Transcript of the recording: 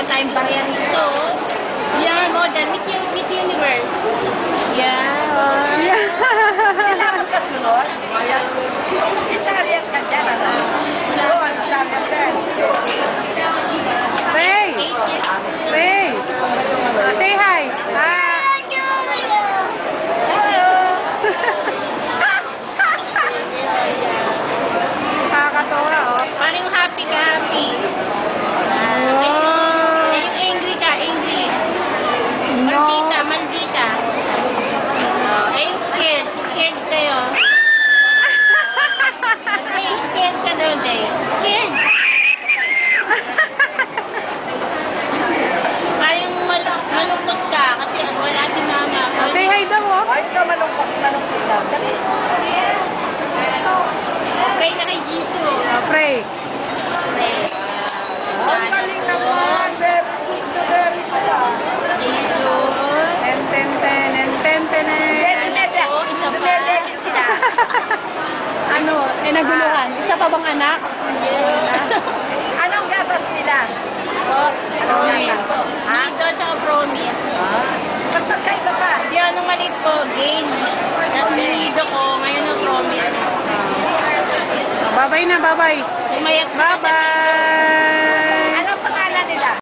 meron tayong bariyan dito. Yan, modern. Miss Universe. Yan. Kailangan ka sunod. Italian ka dyan, ano? Oo, ang sabi ka. Ray! Ray! Say hi! Hello! Nakakatawa, oh. Parang happy ka, happy. Yung angry ka, angry. Maldita, maldita. Ayun, scared. Scared kayo. Ay, scared ka daw, Day. Scared. Parang malungkot ka kasi wala si mama. Say hi daw, oh. Ay, ito malungkot lang. Dali. Pray na kay Jesus. Pray. Pray. Ang galing naman. Very good na very good. Jesus. Ten, ten, ten, ten, ten, ten, ten. Oo, isa pa. Dumedit sila. Ano, naguluhan. Isa pa bang anak? Anong gatas nila? Promise po. Dito sa promise. Magpagkay ka pa. Di ano maliit po, gain. Tapos dinido ko, ngayon ang promise. Bye-bye na, bye-bye. Umayak Bye-bye.